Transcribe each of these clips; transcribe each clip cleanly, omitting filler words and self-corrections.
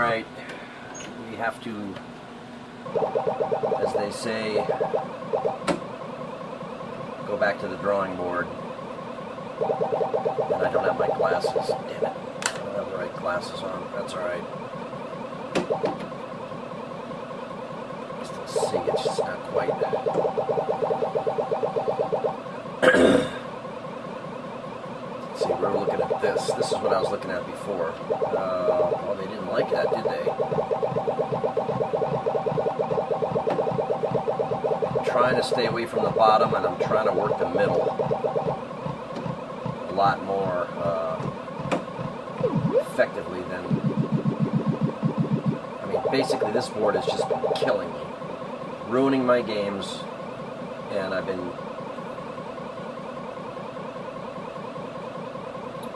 Alright, we have to, as they say, go back to the drawing board. And I don't have my glasses. Damn it. I don't have the right glasses on. That's alright. Still see, it's just not quite. Let's see, we're looking at this. This is what I was looking at before. Well, they didn't like that, did they? I'm trying to stay away from the bottom, and I'm trying to work the middle a lot more effectively than... I mean, basically this board has just been killing me, ruining my games, and I've been...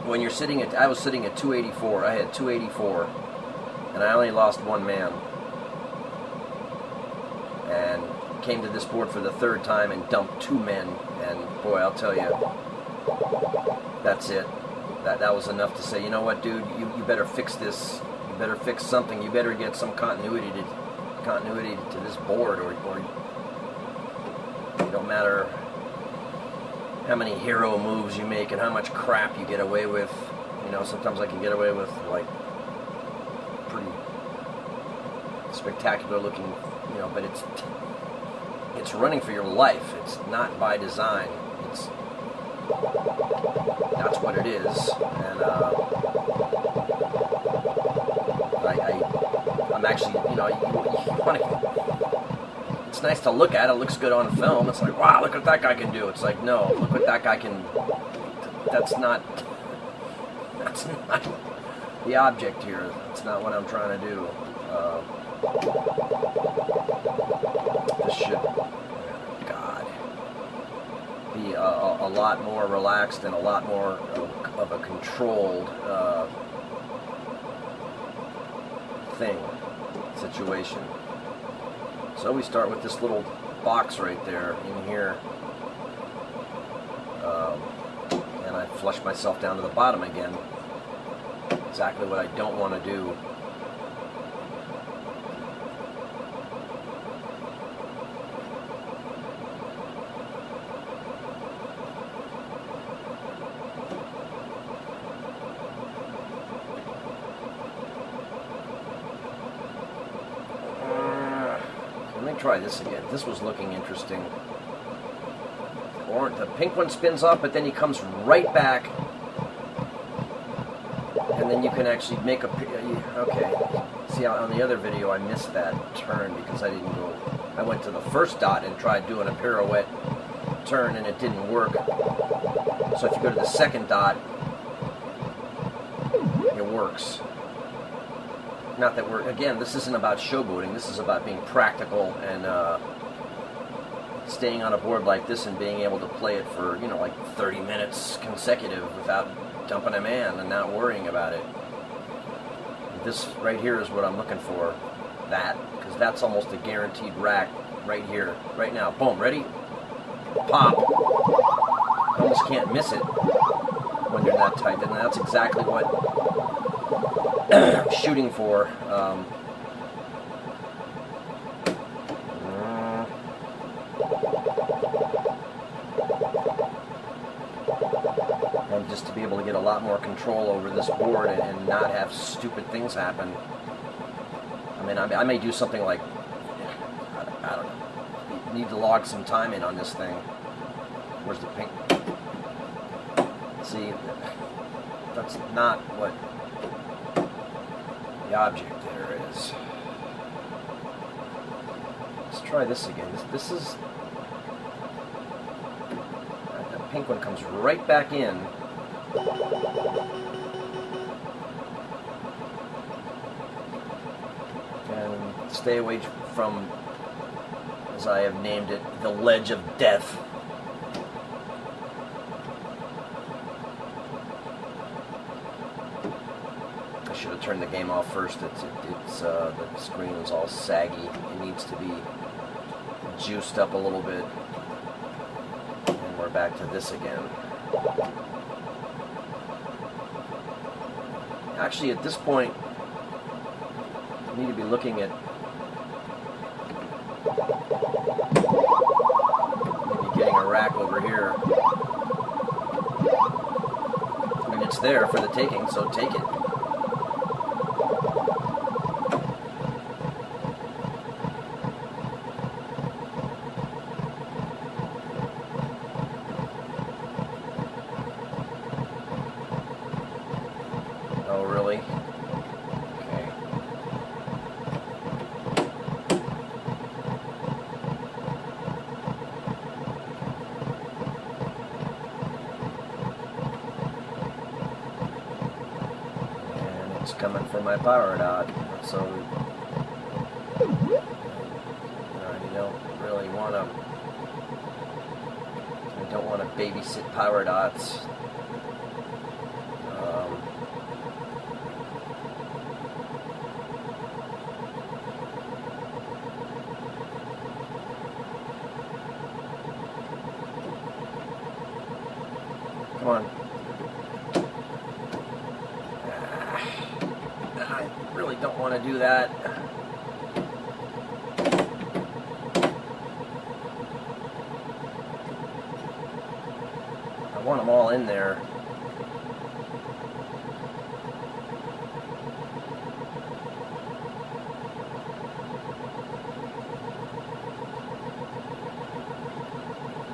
When you're sitting at... I was sitting at 284. I had 284, and I only lost one man. And came to this board for the third time and dumped two men, and boy, I'll tell you, that's it. That was enough to say, you know what, dude, you better fix this. You better fix something. You better get some continuity to this board, or it don't matter how many hero moves you make and how much crap you get away with. You know, sometimes I can get away with like pretty spectacular looking, you know, but it's running for your life. It's not by design. That's what it is, and I'm actually, you know, you want to. It's nice to look at. It looks good on film. It's like, wow, look what that guy can do. It's like, no, look what that guy can. That's not the object here. That's not what I'm trying to do. This should, God, be a lot more relaxed and a lot more of a controlled situation. So we start with this little box right there in here, and I flush myself down to the bottom again. Exactly what I don't want to do. Let me try this again. This was looking interesting. Or the pink one spins off, but then he comes right back, and then you can actually make a... Okay. See, on the other video I missed that turn because I didn't go... I went to the first dot and tried doing a pirouette turn, and it didn't work. So if you go to the second dot, it works. Not that we're, again, this isn't about showboating. This is about being practical and staying on a board like this and being able to play it for, you know, like 30 minutes consecutive without dumping a man and not worrying about it. This right here is what I'm looking for. That, because that's almost a guaranteed rack right here, right now. Boom, ready? Pop. You almost can't miss it when you're that tight. And that's exactly what I'm shooting for. And just to be able to get a lot more control over this board and not have stupid things happen. I mean, I may do something like, I don't know, you need to log some time in on this thing. Where's the pink? See, that's not what the object there is. Let's try this again. This is... That pink one comes right back in. And stay away from, as I have named it, the ledge of death. I should have turned the game off first. The screen is all saggy. It needs to be juiced up a little bit. And we're back to this again. Actually, at this point, I need to be looking at maybe getting a rack over here. I mean, it's there for the taking, so take it. Oh, really? Okay. And it's coming from my power dot, so you don't really want to. I don't want to babysit power dots. Come on. I really don't want to do that. I want them all in there.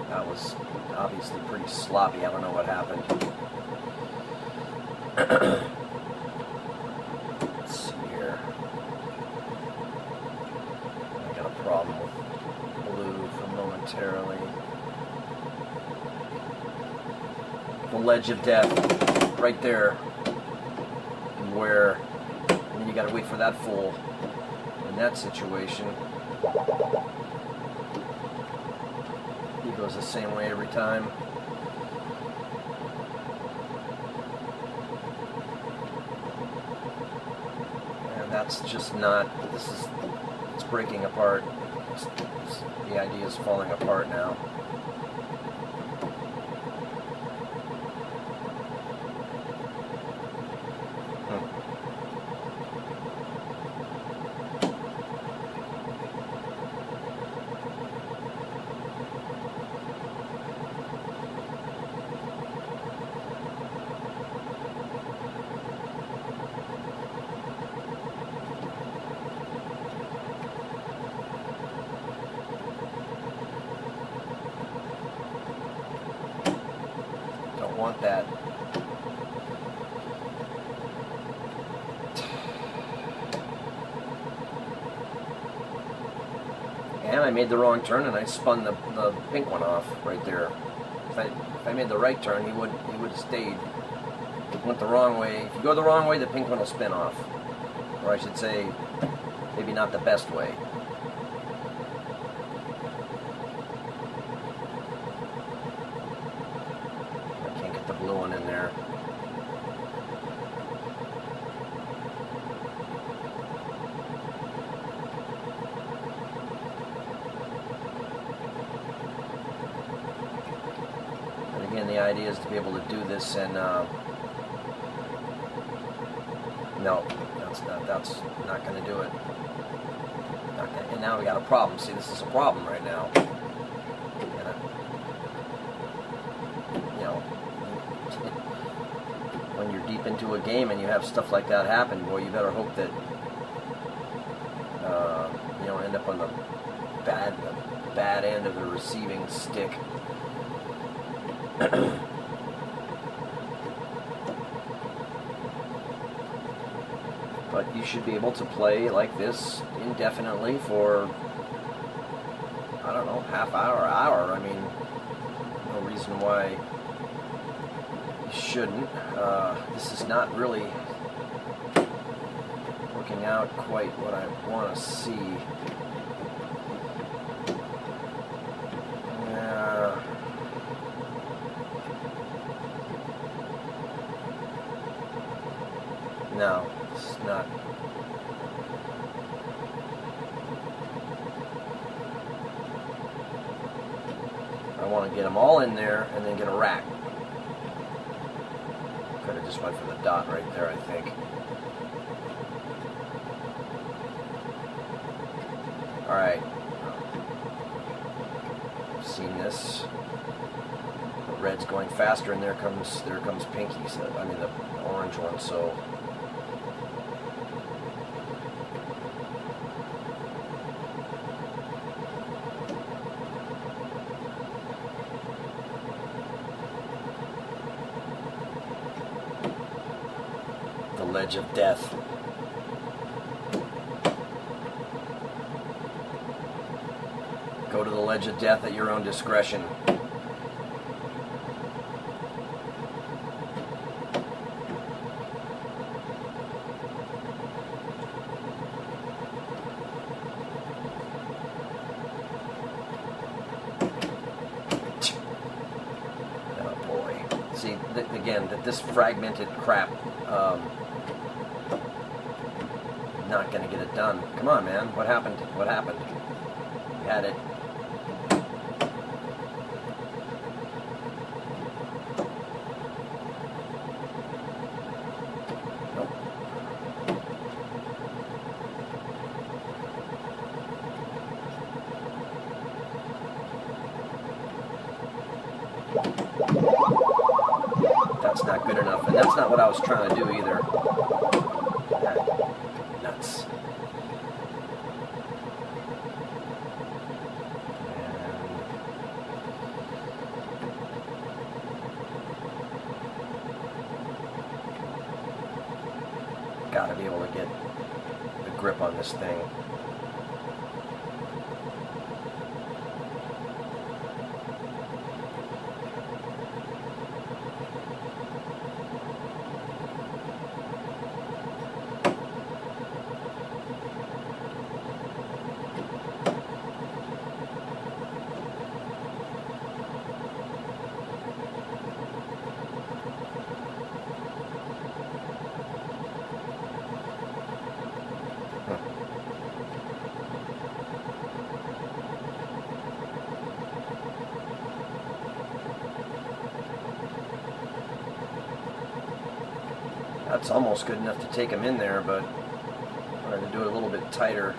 That was obviously pretty sloppy. I don't know what happened. Let's see here. I got a problem with blue for momentarily. The ledge of death, right there. Where, and then you got to wait for that full. In that situation, he goes the same way every time. And that's just not, it's breaking apart. The idea is falling apart now. Want that. And I made the wrong turn and I spun the pink one off right there. If I made the right turn, he would have stayed. If he went the wrong way. If you go the wrong way, the pink one will spin off. Or I should say, maybe not the best way. The blue one in there. And again, the idea is to be able to do this and no, that's not going to do it. And now we got a problem. See, this is a problem right now. When you're deep into a game and you have stuff like that happen, boy, you better hope that you don't end up on the bad end of the receiving stick. But you should be able to play like this indefinitely for, I don't know, half hour. I mean, no reason why shouldn't. This is not really working out quite what I want to see. No, it's not. I want to get them all in there and then get a rack. Could have just went for the dot right there, I think. Alright. I've seen this. The red's going faster, and there comes Pinky. So, I mean the orange one. So the ledge of death. Go to the ledge of death at your own discretion. Oh boy. See, again, this fragmented crap, not going to get it done. Come on, man. What happened? What happened? You had it. That's not good enough, and that's not what I was trying to do either. Nuts. And gotta be able to get the grip on this thing. That's almost good enough to take him in there, but I wanted to do it a little bit tighter.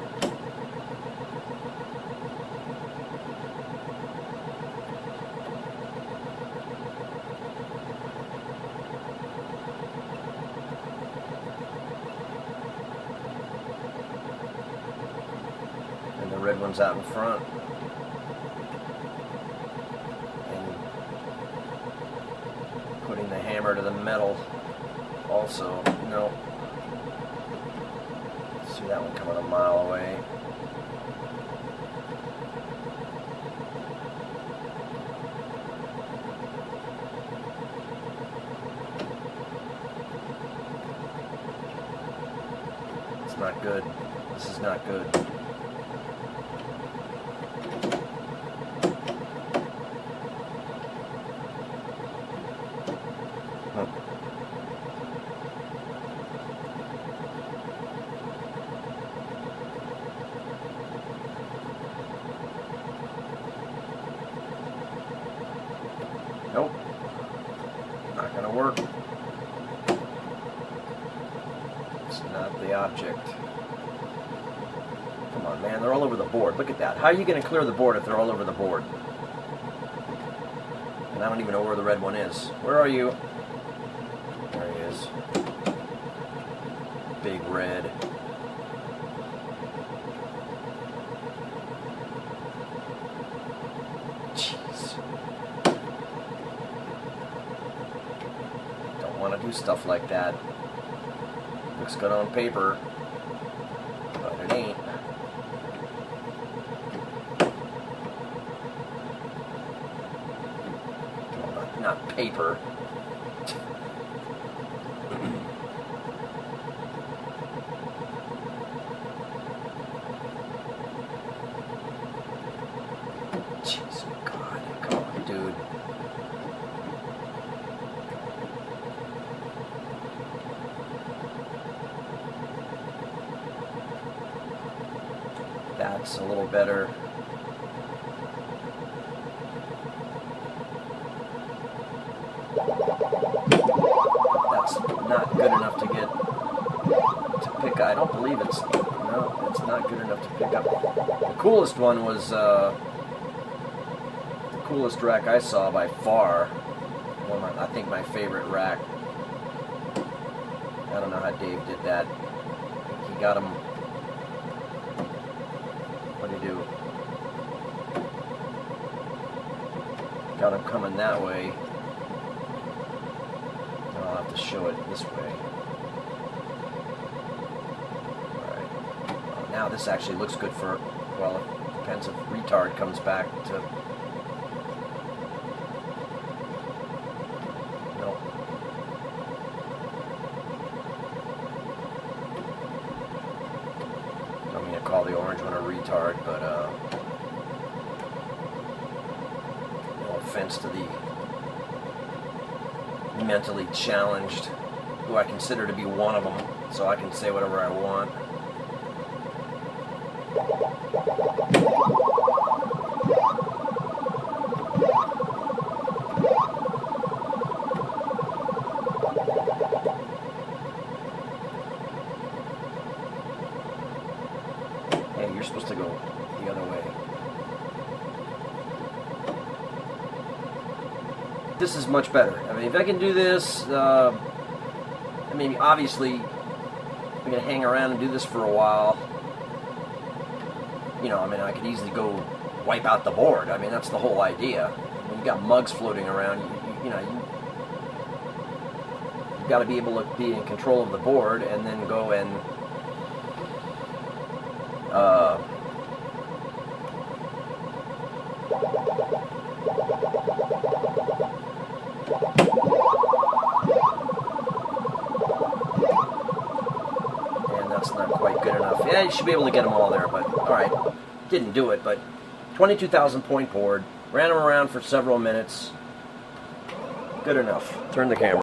And the red one's out in front. And putting the hammer to the metal. Also, no. See that one coming a mile away. It's not good. This is not good. Nope. Not gonna work. It's not the object. Come on, man. They're all over the board. Look at that. How are you gonna clear the board if they're all over the board? And I don't even know where the red one is. Where are you? There he is. Big red. Jeez. Want to do stuff like that. Looks good on paper, but it ain't. Well, not paper. Jeez, God, come on, dude. That's a little better. That's not good enough to get to pick. I don't believe it's no. It's not good enough to pick up the coolest one was the coolest rack I saw by far. I think my favorite rack. I don't know how Dave did that. He got him. What did he do? Got him coming that way. I'll have to show it this way. Alright. Now this actually looks good for, well, it depends if retard comes back to... No. I don't mean to call the orange one a retard, but no offense to the mentally challenged, who I consider to be one of them, so I can say whatever I want. Hey, you're supposed to go the other way. This is much better. I mean, if I can do this, I mean, obviously, I'm going to hang around and do this for a while. You know, I mean, I could easily go wipe out the board. I mean, that's the whole idea. When you've got mugs floating around, you know, you've got to be able to be in control of the board and then go and that's not quite good enough. Yeah, you should be able to get them all there, but alright. Didn't do it, but 22,000 point board. Ran them around for several minutes. Good enough. Turn the camera.